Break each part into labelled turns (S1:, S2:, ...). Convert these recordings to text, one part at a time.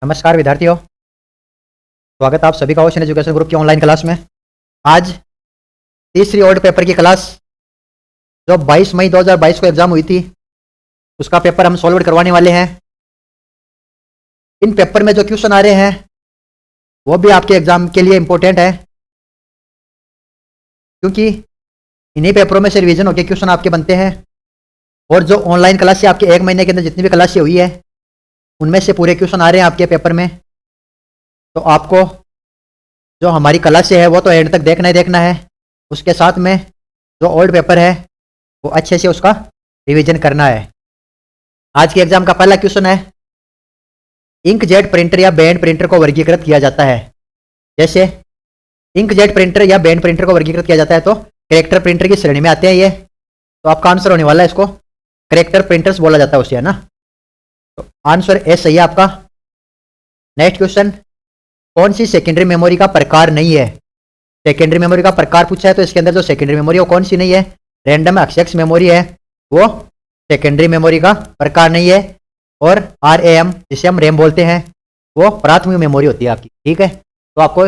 S1: नमस्कार विद्यार्थियों, स्वागत है आप सभी का ओशन एजुकेशन ग्रुप की ऑनलाइन क्लास में। आज तीसरी ओल्ड पेपर की क्लास जो 22 मई 2022 को एग्जाम हुई थी उसका पेपर हम सॉल्व करवाने वाले हैं। इन पेपर में जो क्वेश्चन आ रहे हैं वो भी आपके एग्जाम के लिए इंपॉर्टेंट है, क्योंकि इन्हीं पेपरों में से रिवीजन होकर क्वेश्चन आपके बनते हैं। और जो ऑनलाइन क्लास से आपके एक महीने के अंदर जितनी भी क्लासें हुई है उनमें से पूरे क्वेश्चन आ रहे हैं आपके पेपर में। तो आपको जो हमारी क्लासें है वो तो एंड तक देखना ही देखना है, उसके साथ में जो ओल्ड पेपर है वो अच्छे से उसका रिवीजन करना है। आज के एग्जाम का पहला क्वेश्चन है, इंकजेट प्रिंटर या बैंड प्रिंटर को वर्गीकृत किया जाता है। जैसे इंकजेट प्रिंटर या बैंड प्रिंटर को वर्गीकृत किया जाता है तो कैरेक्टर प्रिंटर की श्रेणी में आते हैं ये। तो आपका आंसर होने वाला है, इसको कैरेक्टर प्रिंटर्स बोला जाता है उसे, है ना। तो आंसर ए सही है आपका। नेक्स्ट क्वेश्चन, कौन सी सेकेंडरी मेमोरी का प्रकार नहीं है। सेकेंडरी मेमोरी का प्रकार पूछा है तो इसके अंदर जो सेकेंडरी मेमोरी है वो कौन सी नहीं है, रैंडम एक्सेस मेमोरी है, वो सेकेंडरी मेमोरी का प्रकार नहीं है। और RAM जिसे हम रैम बोलते हैं वो प्राथमिक मेमोरी होती है आपकी, ठीक है। तो आपको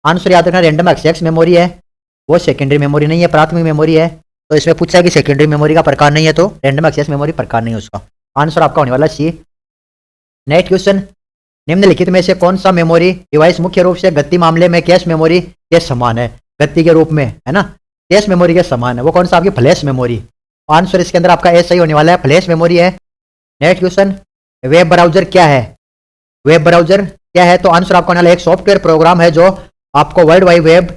S1: आंसर याद रखना, रैंडम एक्सेस मेमोरी है वो सेकेंडरी मेमोरी नहीं है, प्राथमिक मेमोरी है। तो इसमें पूछा है कि सेकेंडरी मेमोरी का प्रकार नहीं है तो रैंडम एक्सेस मेमोरी प्रकार नहीं है उसका। आंसर आपका होने वाला सी। नेक्स्ट क्वेश्चन, निम्नलिखित में से कौन सा मेमोरी डिवाइस मुख्य रूप से गति मामले में कैश मेमोरी के समान है। गति के रूप में, है ना, कैश मेमोरी के समान है, वो कौन सा आपकी फ्लैश मेमोरी। आंसर इसके अंदर आपका ए सही होने वाला है, फ्लैश मेमोरी है। नेक्स्ट क्वेश्चन, वेब ब्राउजर क्या है। वेब ब्राउजर क्या है तो आंसर आपका होने वाला है, एक सॉफ्टवेयर प्रोग्राम है जो आपको वर्ल्ड वाइड वेब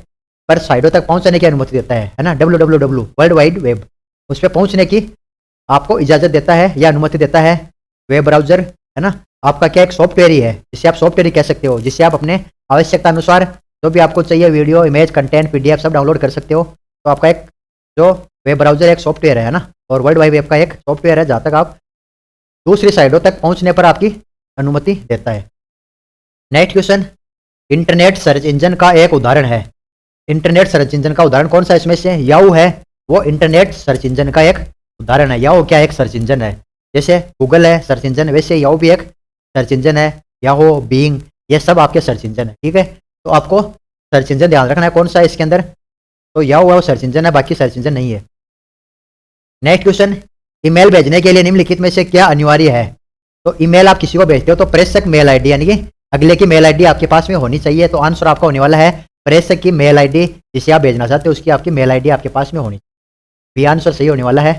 S1: पर साइटों तक पहुंचने की अनुमति देता है ना, www वर्ल्ड वाइड वेब, उस पर पहुंचने की आपको इजाजत देता है या अनुमति देता है वेब ब्राउजर, है ना। आपका क्या एक सॉफ्टवेयर ही है, जिसे आप सॉफ्टवेयर ही कह सकते हो, जिससे आप अपने आवश्यकता अनुसार जो भी आपको चाहिए वीडियो, इमेज, कंटेंट, PDF सब डाउनलोड कर सकते हो। तो आपका एक जो वेब ब्राउजर एक सॉफ्टवेयर है ना, और वर्ल्ड वाइड वेब का एक सॉफ्टवेयर है जहाँ तक आप दूसरी साइटों तक पहुंचने पर आपकी अनुमति देता है। Next question, internet search engine का एक उदाहरण है। इंटरनेट सर्च इंजन का उदाहरण कौन सा इसमें से, याहू है वो इंटरनेट सर्च इंजन का एक उदाहरण है। याहू क्या एक सर्च इंजन है, जैसे गूगल है सर्च इंजन, वैसे याहू भी एक सर्च इंजन है। याहू, बीइंग, ये सब आपके सर्च इंजन है, ठीक है। तो आपको सर्च इंजन ध्यान रखना है कौन सा है इसके अंदर, तो याहू है वो सर्च इंजन है, बाकी सर्च इंजन नहीं है। नेक्स्ट क्वेश्चन, ईमेल भेजने के लिए निम्नलिखित में से क्या अनिवार्य है। तो ईमेल आप किसी को भेजते हो तो प्रेषक मेल ID यानी कि अगले की मेल ID आपके पास में होनी चाहिए। तो आंसर आपका होने वाला है प्रेषक की मेल ID, जिसे आप भेजना चाहते हो उसकी आपकी मेल ID आपके पास में होनी चाहिए। भी आंसर सही होने वाला है।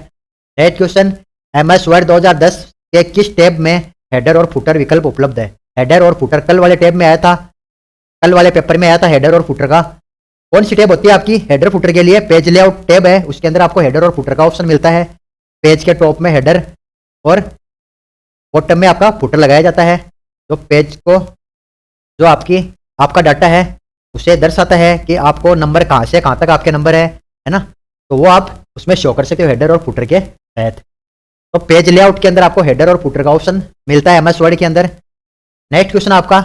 S1: नेक्स्ट क्वेश्चन, MS वर्ड 2010 के किस टैब में हेडर और फुटर विकल्प उपलब्ध है। हेडर और फुटर कल वाले टैब में आया था, कल वाले पेपर में आया था हेडर और फुटर का। कौन सी टैब होती है आपकी हेडर फुटर के लिए, पेज लेआउट टैब है, उसके अंदर आपको हेडर और फुटर का ऑप्शन मिलता है। पेज के टॉप में हेडर और बॉटम में आपका फुटर लगाया जाता है। तो पेज को जो आपका डाटा है उसे दर्शाता है कि आपको नंबर कहाँ से कहाँ तक आपके नंबर है ना, तो वो आप उसमें शो कर सकते हो हेडर और फुटर के तहत। तो पेज लेआउट के अंदर आपको हेडर और फुटर का ऑप्शन मिलता है MS वर्ड के अंदर। नेक्स्ट क्वेश्चन आपका,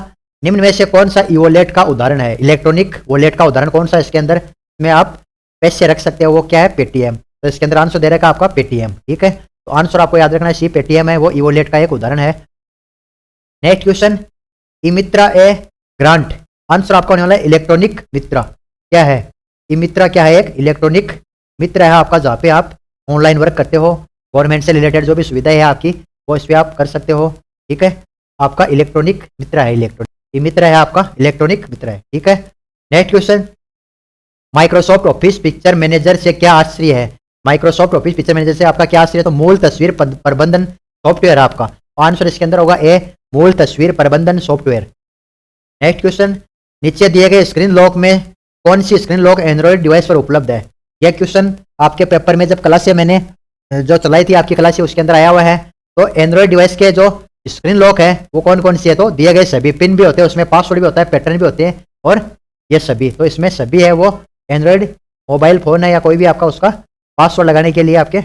S1: निम्न में से कौन सा ई वॉलेट का उदाहरण है। इलेक्ट्रॉनिक वॉलेट का उदाहरण कौन सा इसके अंदर में आप पैसे रख सकते हो, वो क्या है, पेटीएम। तो इसके अंदर आंसर दे रखा आपका पेटीएम, ठीक है। तो आंसर आपको याद रखना है सी, पेटीएम है वो ई वॉलेट का एक उदाहरण है। नेक्स्ट क्वेश्चन, ई मित्रा ए ग्रांट, आंसर आपका होने वाला है इलेक्ट्रॉनिक मित्रा क्या है। ई मित्रा क्या है, एक इलेक्ट्रॉनिक मित्र है आपका, जहाँ पे आप ऑनलाइन वर्क करते हो, गवर्नमेंट से रिलेटेड जो भी सुविधाएं है आपकी वो इस पर आप कर सकते हो, ठीक है। आपका इलेक्ट्रॉनिक मित्र है, इलेक्ट्रॉनिक मित्र है आपका इलेक्ट्रॉनिक मित्र है, ठीक है। Next question, Microsoft office picture manager से क्या आश्रय है। माइक्रोसॉफ्ट ऑफिस पिक्चर मैनेजर से आपका क्या आश्रय है, तो मूल तस्वीर प्रबंधन सॉफ्टवेयर आपका। आंसर इसके अंदर होगा ए, मूल तस्वीर प्रबंधन सॉफ्टवेयर। नेक्स्ट क्वेश्चन, नीचे दिए गए स्क्रीन लॉक में कौन सी स्क्रीन लॉक एंड्रॉइड डिवाइस पर उपलब्ध है। यह क्वेश्चन आपके पेपर में जब क्लास से मैंने जो चलाई थी आपकी क्लास से उसके अंदर आया हुआ है। तो एंड्रॉइड डिवाइस के जो स्क्रीन लॉक है वो कौन कौन सी है, तो दिए गए सभी, पिन भी होते हैं उसमें, पासवर्ड भी होता है, पैटर्न भी होते हैं, और ये सभी, तो इसमें सभी है वो एंड्रॉइड मोबाइल फोन है या कोई भी आपका उसका पासवर्ड लगाने के लिए आपके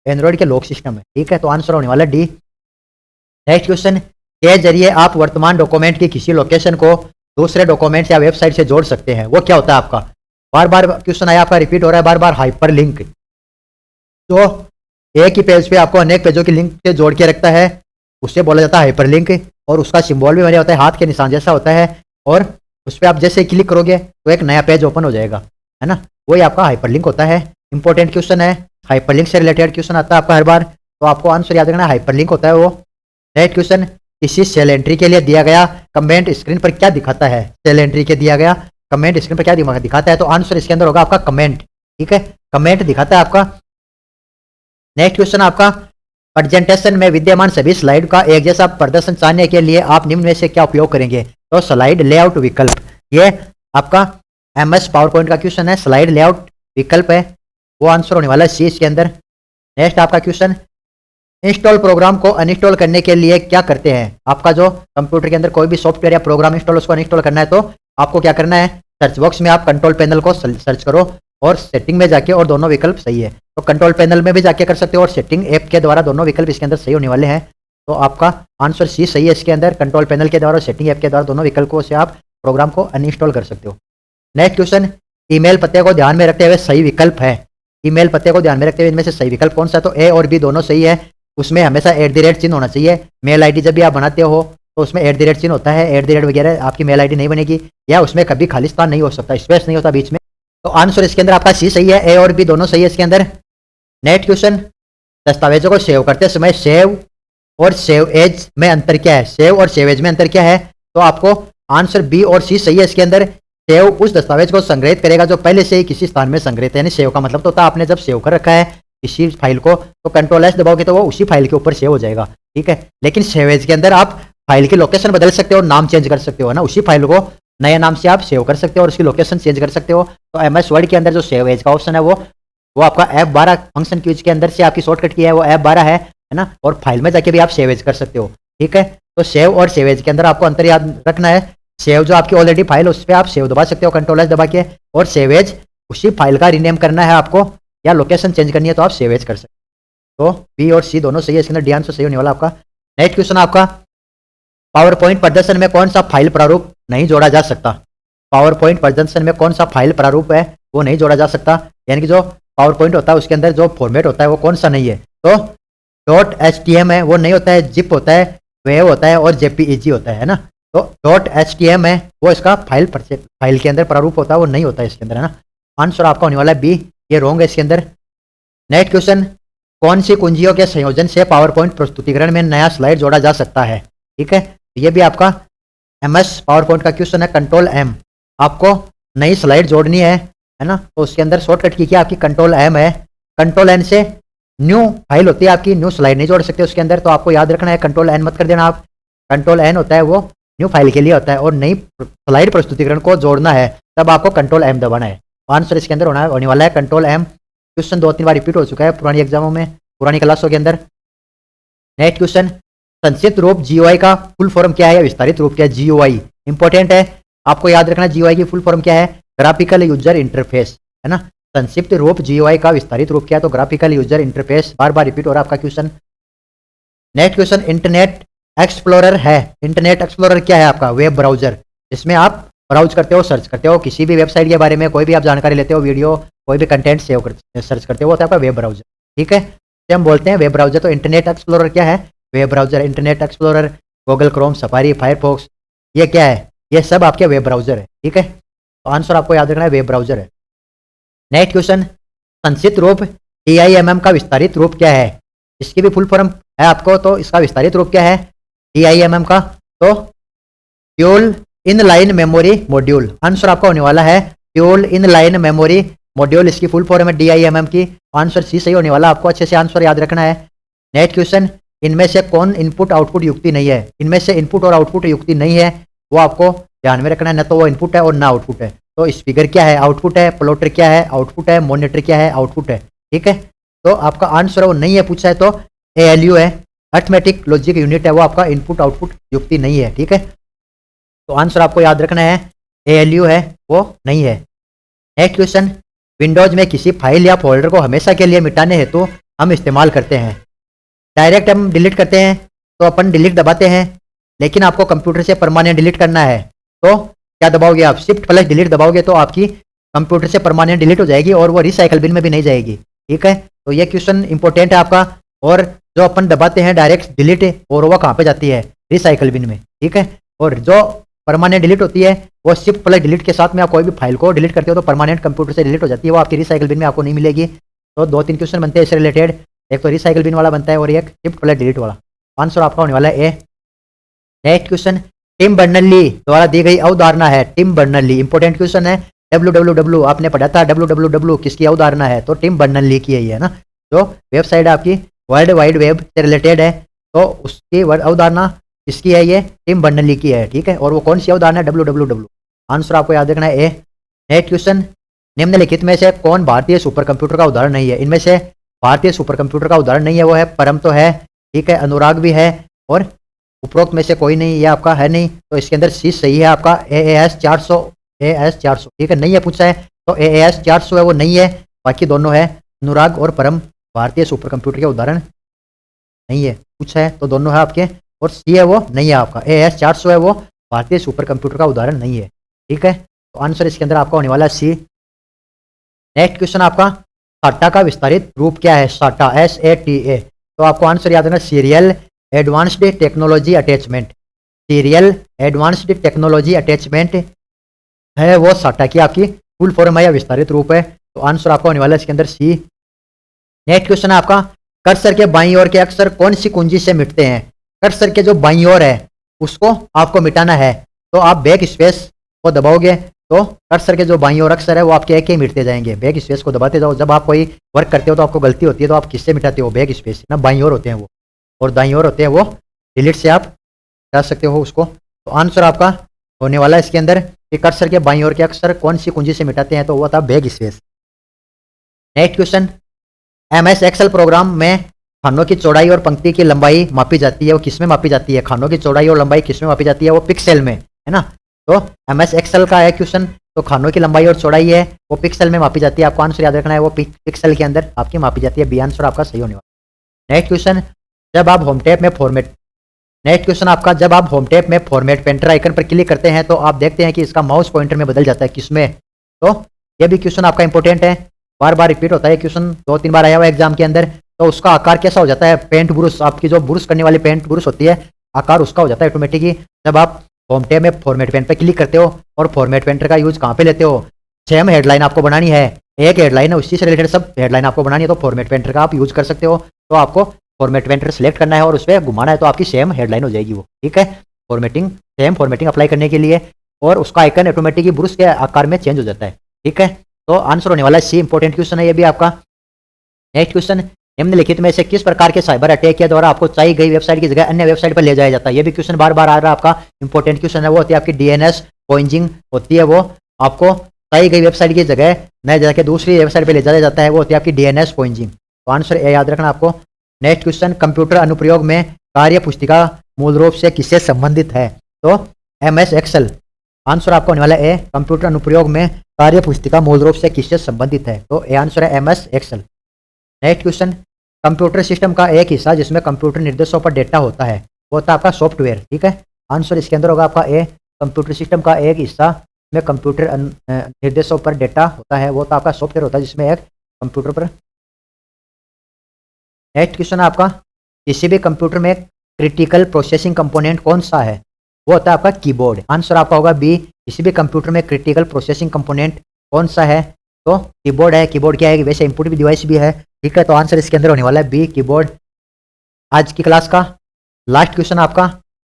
S1: एंड्रॉइड के लॉक सिस्टम है, ठीक है। तो आंसर होने वाला डी। नेक्स्ट क्वेश्चन, के जरिए आप वर्तमान डॉक्यूमेंट की किसी लोकेशन को दूसरे डॉक्यूमेंट या वेबसाइट से जोड़ सकते हैं, वो क्या होता है आपका। बार बार क्वेश्चन आया आपका, रिपीट हो रहा है बार बार, हाइपर लिंक। तो एक ही पेज पे आपको अनेक पेजों की लिंक से जोड़ के रखता है, उससे बोला जाता है हाइपर लिंक। और उसका सिंबल भी मेरे होता है, हाथ के निशान जैसा होता है, और उस पर आप जैसे क्लिक करोगे तो एक नया पेज ओपन हो जाएगा, है ना। वही आपका हाइपरलिंक होता है। इंपॉर्टेंट क्वेश्चन है, हाइपरलिंक से रिलेटेड क्वेश्चन आता है आपका हर बार, तो आपको आंसर याद रखना है हाइपरलिंक होता है वो। नेक्स्ट क्वेश्चन, किसी सेल एंट्री के लिए दिया गया कमेंट स्क्रीन पर क्या दिखाता है? सेल एंट्री के दिया गया कमेंट स्क्रीन पर क्या दिखाता है? तो आंसर इसके अंदर होगा आपका कमेंट, ठीक है, कमेंट दिखाता है आपका। नेक्स्ट क्वेश्चन आपका, प्रेजेंटेशन में विद्यमान सभी स्लाइड का एक जैसा प्रदर्शन चाहने के लिए आप निम्न में से क्या उपयोग करेंगे? तो स्लाइड लेआउट विकल्प, ये आपका MS पावर पॉइंट का क्वेश्चन है, स्लाइड लेआउट विकल्प है, वो आंसर होने वाला है सी इसके अंदर। नेक्स्ट आपका क्वेश्चन, इंस्टॉल प्रोग्राम को अनइंस्टॉल करने के लिए क्या करते हैं? आपका जो कंप्यूटर के अंदर कोई भी सॉफ्टवेयर या प्रोग्राम इंस्टॉल उसको अनइंस्टॉल करना है तो आपको क्या करना है, सर्च बॉक्स में आप कंट्रोल पैनल को सर्च करो और सेटिंग में जाके, और दोनों विकल्प सही है तो कंट्रोल पैनल में भी जाके कर सकते हो, और सेटिंग ऐप के द्वारा दोनों विकल्प इसके अंदर सही होने वाले हैं। तो आपका आंसर सी सही है इसके अंदर, कंट्रोल पैनल के द्वारा और सेटिंग ऐप के द्वारा दोनों विकल्पों से आप प्रोग्राम को अनइंस्टॉल कर सकते हो। नेक्स्ट क्वेश्चन, ईमेल पते को ध्यान में रखते हुए सही विकल्प है। ईमेल पते को ध्यान में रखते हुए इनमें से सही विकल्प कौन सा? तो ए और बी दोनों सही है। उसमें हमेशा @ चिन्ह होना चाहिए। मेल आईडी जब भी आप बनाते हो तो उसमें @ चिन्ह होता है, @ वगैरह आपकी मेल आईडी नहीं बनेगी, या उसमें कभी खाली स्थान नहीं हो सकता, स्पेस नहीं होता बीच में। तो आंसर इसके अंदर आपका सी सही है, ए और बी दोनों सही है इसके अंदर। नेक्स्ट क्वेश्चन, दस्तावेजों को सेव करते समय सेव और सेव एज में अंतर क्या है? सेव और सेव एज में अंतर क्या है? तो आपको आंसर बी और सी सही है इसके अंदर। सेव उस दस्तावेज को संग्रहित करेगा जो पहले से ही किसी स्थान में संग्रहित है, यानी सेव का मतलब तो होता है आपने जब सेव कर रखा है किसी फाइल को तो कंट्रोल S दबाओगे तो वो उसी फाइल के ऊपर सेव हो जाएगा, ठीक है। लेकिन सेव एज के अंदर आप फाइल की लोकेशन बदल सकते हो, नाम चेंज कर सकते हो ना, उसी फाइल को नए नाम से आप सेव कर सकते हो और उसकी लोकेशन चेंज कर सकते हो। तो MS वर्ड के अंदर जो सेव एज का ऑप्शन है वो आपका F12 फंक्शन कीज के अंदर से आपकी शॉर्टकट की है वो F12 है ना, और फाइल में जाके भी आप सेव एज कर सकते हो, ठीक है। तो सेव और सेव एज के अंदर आपको अंतर याद रखना है। सेव जो आपकी ऑलरेडी फाइल है उस पर आप सेव दबा सकते हो कंट्रोल S दबा के, और सेव एज उसी फाइल का रीनेम करना है आपको या लोकेशन चेंज करनी है तो आप सेव एज कर सकते हो। तो बी और सी दोनों सही है इसके अंदर, डी आंसर सही होने वाला आपका। नेक्स्ट क्वेश्चन आपका, पावर पॉइंट प्रदर्शन में कौन सा फाइल प्रारूप नहीं जोड़ा जा सकता? पावर पॉइंट प्रदर्शन में कौन सा फाइल प्रारूप है वो नहीं जोड़ा जा सकता, यानी कि जो पावर पॉइंट होता है उसके अंदर जो फॉर्मेट होता है वो कौन सा नहीं है? तो .htm है वो नहीं होता है, जिप होता है, वेव होता है और JPEG होता है ना। तो .htm है वो इसका फाइल के अंदर प्रारूप होता है, वो नहीं होता है इसके अंदर, है ना। आंसर आपका होने वाला है बी, ये रॉन्ग है इसके अंदर। नेक्स्ट क्वेश्चन, कौन सी कुंजियों के संयोजन से पावर पॉइंट प्रस्तुतिकरण में नया स्लाइड जोड़ा जा सकता है? ठीक है, ये भी आपका MS पावर पॉइंट का क्वेश्चन है। कंट्रोल M, आपको नई स्लाइड जोड़नी है ना, तो उसके अंदर शॉर्टकट की क्या आपकी कंट्रोल M है। कंट्रोल N से न्यू फाइल होती है आपकी, न्यू स्लाइड नहीं जोड़ सकते उसके अंदर, तो आपको याद रखना है कंट्रोल N मत कर देना आप। कंट्रोल N होता है वो न्यू फाइल के लिए होता है, और नई स्लाइड प्रस्तुतिकरण को जोड़ना है तब आपको कंट्रोल M दबाना है। आंसर इसके अंदर होने वाला है कंट्रोल M। क्वेश्चन 2-3 बार रिपीट हो चुका है पुरानी एग्जामों में, पुरानी क्लासों के अंदर। नेक्स्ट क्वेश्चन, संक्षिप्त रूप GUI का फुल फॉर्म क्या है या विस्तारित रूप क्या है? GUI इंपॉर्टेंट है, आपको याद रखना GUI की फुल फॉर्म क्या है? ग्राफिकल यूजर इंटरफेस, है ना। संक्षिप्त रूप GUI का विस्तारित रूप क्या है? तो ग्राफिकल यूजर इंटरफेस। बार बार रिपीट हो रहा है आपका question. Next question, internet explorer है। इंटरनेट एक्सप्लोरर क्या है? आपका वेब ब्राउजर, जिसमें आप ब्राउज करते हो, सर्च करते हो किसी भी वेबसाइट के बारे में, कोई भी आप जानकारी लेते हो, वीडियो कोई भी कंटेंट सेव कर सर्च करते हो, वो होता है आपका वेब ब्राउजर, ठीक है। तो हम बोलते हैं वेब ब्राउजर। तो इंटरनेट एक्सप्लोरर क्या है? Web browser. Internet explorer, Google Chrome, safari, Firefox, ये क्या है? ये सब आपके वेब ब्राउजर है, ठीक है। तो आंसर आपको याद रखना है वेब ब्राउजर है। नेक्स्ट क्वेश्चन, संक्षिप्त रूप TIMM का विस्तारित रूप क्या है? इसकी भी फुल फॉर्म है आपको, तो इसका विस्तारित रूप क्या है TIMM का? तो dual in line memory module. Answer आपका होने वाला है dual in line memory module, इसकी फुल फॉर्म है DIMM की। आंसर सी सही होने वाला, आपको अच्छे से आंसर याद रखना है। नेक्स्ट क्वेश्चन, इनमें से कौन इनपुट आउटपुट युक्ति नहीं है? इनमें से इनपुट और आउटपुट युक्ति नहीं है, वो आपको ध्यान में रखना है, न तो वो इनपुट है और ना आउटपुट है। तो स्पीकर क्या है? आउटपुट है। प्लॉटर क्या है? आउटपुट है। मॉनिटर क्या है? आउटपुट है, ठीक है। तो आपका आंसर वो नहीं है पूछा है, तो ALU है, अर्थमेटिक लॉजिक यूनिट है, वो आपका इनपुट आउटपुट युक्ति नहीं है, ठीक है। तो आंसर आपको याद रखना है ALU है, वो नहीं है। नेक्स्ट क्वेश्चन, विंडोज में किसी फाइल या फोल्डर को हमेशा के लिए मिटाने हेतु हम इस्तेमाल करते हैं। डायरेक्ट हम डिलीट करते हैं तो अपन डिलीट दबाते हैं, लेकिन आपको कंप्यूटर से परमानेंट डिलीट करना है तो क्या दबाओगे आप? Shift+ डिलीट दबाओगे तो आपकी कंप्यूटर से परमानेंट डिलीट हो जाएगी और वो रिसाइकल बिन में भी नहीं जाएगी, ठीक है। तो ये क्वेश्चन इंपॉर्टेंट है आपका। और जो अपन दबाते हैं डायरेक्ट डिलीट, और वो कहाँ पे जाती है, रिसाइकल बिन में, ठीक है। और जो परमानेंट डिलीट होती है वो शिफ्ट प्लस डिलीट के साथ में आप कोई भी फाइल को डिलीट करते हो तो परमानेंट कंप्यूटर से डिलीट हो जाती है, वो आपकी रिसाइकल बिन में आपको नहीं मिलेगी। तो 2-3 क्वेश्चन बनते हैं इससे रिलेटेड, एक तो रिसाइकल बिन वाला बनता है और एक शिफ्ट प्लस डिलीट वाला। आंसर आपका होने वाला है ए। नेक्स्ट क्वेश्चन, टिम बर्नर्ली द्वारा दी गई अवधारणा है, टिम बर्नर्ली इंपॉर्टेंट क्वेश्चन है। www आपने पढ़ा था, www किसकी अवधारणा है, तो टिम बर्नर्ली की है ये, है ना। जो वेबसाइट आपकी वर्ल्ड वाइड वेब से रिलेटेड है तो उसकी अवधारणा किसकी है, ये टिम बर्नर्ली की है, ठीक है। और वो कौन सी अवधारणा है, www। आंसर आपको याद रखना है ए। नेक्स्ट क्वेश्चन, निम्नलिखित में से कौन भारतीय सुपर कंप्यूटर का उदाहरण नहीं है, इनमें से भारतीय सुपर कंप्यूटर का उदाहरण नहीं है वो है परम तो है, ठीक है, अनुराग भी है, और उपरोक्त में से कोई नहीं, ये आपका है नहीं, तो इसके अंदर सी सही है आपका AAS 400, AAS 400, ठीक है, नहीं है पूछा है तो AAS 400 है वो नहीं है, बाकी दोनों है अनुराग और परम भारतीय सुपर कंप्यूटर के उदाहरण नहीं है, पूछा है तो दोनों है आपके, और सी है वो नहीं है आपका, AAS 400 है वो भारतीय सुपर कंप्यूटर का उदाहरण नहीं है, ठीक है। तो आंसर इसके अंदर आपका होने वाला है सी। नेक्स्ट क्वेश्चन आपका, साटा का विस्तारित रूप क्या है, साटा SATA, तो आपको आंसर याद रखना, serial advanced technology attachment, serial advanced technology attachment है वो साटा की आपकी फुल फॉर्म है या विस्तारित रूप है, तो आंसर आपका होने वाला है इसके अंदर सी। नेक्स्ट क्वेश्चन है आपका, कर्सर के बाईं ओर के अक्षर कौन सी कुंजी से मिटते हैं, कर्सर के जो बाईं ओर है उसको आपको मिटाना है, तो आप बैक स्पेस को दबाओगे तो कर्सर के जो बाईं ओर अक्षर है वो आपके एक ही मिटते जाएंगे, बैक स्पेस को दबाते जाओ। जब आप कोई वर्क करते हो तो आपको गलती होती है तो आप किससे मिटाते हो, बैक स्पेस ना, बाईं ओर होते हैं वो, और दाईं ओर होते हैं वो डिलीट से आप जा सकते हो उसको। तो आंसर आपका होने वाला है इसके अंदर कि कर्सर के बाईं ओर के अक्षर कौन सी कुंजी से मिटाते हैं, तो वो था backspace. Next question, MS Excel program में खानों की चौड़ाई और पंक्ति की लंबाई मापी जाती है, वो किस में मापी जाती है, खानों की चौड़ाई और लंबाई किस में मापी जाती है, वो पिक्सल में, है ना। तो MS एक्सेल का है क्वेश्चन, तो खानों की लंबाई और चौड़ाई है वो पिक्सल में मापी जाती है, आपको आंसर याद रखना है वो पिक्सल के अंदर आपकी मापी जाती है, बी आंसर आपका सही होने वाला। नेक्स्ट क्वेश्चन, जब आप होम टैब में फॉर्मेट, नेक्स्ट क्वेश्चन आपका, जब आप होम टैब में फॉर्मेट पेंटर आइकन पर क्लिक करते हैं तो आप देखते हैं कि इसका माउस पॉइंटर में बदल जाता है, किसमें, तो ये भी क्वेश्चन आपका इंपॉर्टेंट है, बार बार रिपीट होता है क्वेश्चन, 2-3 बार आया हुआ एग्जाम के अंदर। तो उसका आकार कैसा हो जाता है, पेंट ब्रुश, आपकी जो ब्रुश करने वाली पेंट ब्रुश होती है आकार उसका हो जाता है ऑटोमेटिकली जब आप होम टैब में फॉर्मेट पेंट पर क्लिक करते हो। और फॉर्मेट पेंटर का यूज कहाँ पे लेते हो, सेम हेडलाइन आपको बनानी है, एक हेडलाइन है उसी से रिलेटेड सब हेडलाइन आपको बनानी है, तो फॉर्मेट पेंटर का आप यूज कर सकते हो। तो आपको फॉर्मेट पेंटर सेलेक्ट करना है और उस पर घुमाना है तो आपकी सेम हेडलाइन हो जाएगी वो, ठीक है। फॉर्मेटिंग, सेम फॉर्मेटिंग अप्लाई करने के लिए, और उसका आइकन ऑटोमेटिकली ब्रुश के आकार में चेंज हो जाता है, ठीक है। तो आंसर होने वाला है सी, इंपॉर्टेंट क्वेश्चन है ये भी आपका। नेक्स्ट क्वेश्चन, निम्नलिखित में से किस प्रकार के साइबर अटैक के द्वारा आपको चाहिए गई वेबसाइट की जगह अन्य वेबसाइट पर ले जाया जाता है, ये भी क्वेश्चन बार बार आ रहा है आपका, इंपॉर्टेंट क्वेश्चन है वो होती है आपकी DNS पॉइंजिंग होती है, वो आपको चाहिए गई वेबसाइट की जगह न जाके दूसरी वेबसाइट पर ले जाया जाता है, वो होती है आपकी DNS पॉइंजिंग, तो आंसर ए याद रखना आपको। नेक्स्ट क्वेश्चन, कंप्यूटर अनुप्रयोग में कार्य पुस्तिका मूल रूप से किससे संबंधित है, तो MS एक्सेल, आंसर आपको होने वाला है ए, कंप्यूटर अनुप्रयोग में कार्य पुस्तिका मूल रूप से किससे संबंधित है, तो ए आंसर है MS Excel. Next question, computer system का एक हिस्सा जिसमें कंप्यूटर निर्देशों पर डेटा होता है वो होता है आपका सॉफ्टवेयर, ठीक है। आंसर इसके अंदर होगा आपका ए, कंप्यूटर सिस्टम का एक हिस्सा में कंप्यूटर निर्देशों पर डेटा होता है वो तो आपका सॉफ्टवेयर होता है जिसमें एक कंप्यूटर पर। नेक्स्ट क्वेश्चन आपका, किसी भी कंप्यूटर में क्रिटिकल प्रोसेसिंग कंपोनेंट कौन सा है, वो होता है आपका कीबोर्ड, आंसर आपका होगा बी, किसी भी कंप्यूटर में क्रिटिकल प्रोसेसिंग कंपोनेंट कौन सा है, तो कीबोर्ड है। कीबोर्ड क्या है, वैसे इनपुट भी डिवाइस भी है, ठीक है, तो आंसर इसके अंदर होने वाला है बी, कीबोर्ड। आज की क्लास का लास्ट क्वेश्चन आपका,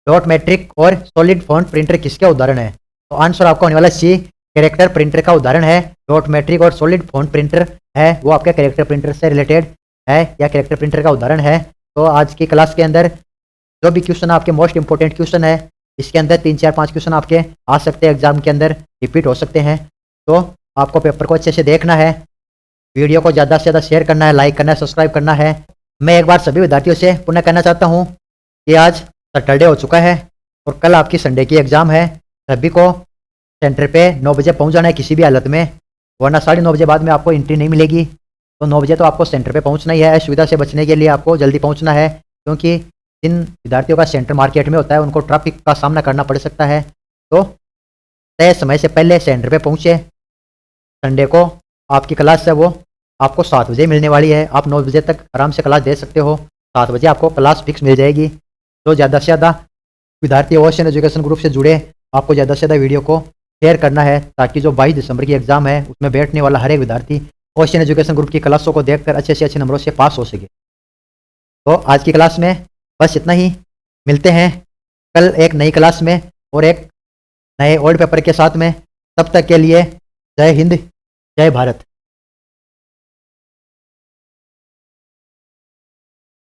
S1: डॉट मैट्रिक और सॉलिड फॉन्ट प्रिंटर किसके उदाहरण है, तो आंसर आपका होने वाला है सी, कैरेक्टर प्रिंटर का उदाहरण है। डॉट मैट्रिक और सॉलिड फॉन्ट प्रिंटर है वो आपके कैरेक्टर प्रिंटर से रिलेटेड है या कैरेक्टर प्रिंटर का उदाहरण है। तो आज की क्लास के अंदर जो भी क्वेश्चन आपके मोस्ट इंपॉर्टेंट क्वेश्चन है, इसके अंदर 3, 4, 5 क्वेश्चन आपके आ सकते हैं एग्जाम के अंदर, रिपीट हो सकते हैं, तो आपको पेपर को अच्छे से देखना है, वीडियो को ज़्यादा से ज़्यादा शेयर करना है, लाइक करना है, सब्सक्राइब करना है। मैं एक बार सभी विद्यार्थियों से पुनः कहना चाहता हूँ कि आज सैटरडे हो चुका है और कल आपकी संडे की एग्ज़ाम है, सभी को सेंटर पे 9 बजे पहुँच जाना है किसी भी हालत में, वरना 9:30 बजे बाद में आपको एंट्री नहीं मिलेगी। तो 9 बजे तो आपको सेंटर पे पहुँचना ही है, असुविधा से बचने के लिए आपको जल्दी पहुँचना है, क्योंकि जिन विद्यार्थियों का सेंटर मार्केट में होता है उनको ट्रैफिक का सामना करना पड़ सकता है। तो तय समय से पहले सेंटर पे पहुँचे। संडे को आपकी क्लास है वो आपको 7 बजे मिलने वाली है, आप 9 बजे तक आराम से क्लास दे सकते हो। 7 बजे आपको क्लास फिक्स मिल जाएगी। तो ज़्यादा से ज़्यादा विद्यार्थी ओशन एजुकेशन ग्रुप से जुड़े, आपको ज़्यादा से ज़्यादा वीडियो को शेयर करना है, ताकि जो 22 दिसंबर की एग्ज़ाम है उसमें बैठने वाला हर एक विद्यार्थी ओशन एजुकेशन ग्रुप की क्लासों को देखकर अच्छे से अच्छे नंबरों से पास हो सके। तो आज की क्लास में बस इतना ही। मिलते हैं कल एक नई क्लास में और एक नए ओल्ड पेपर के साथ में। तब तक के लिए जय हिंद, जय भारत।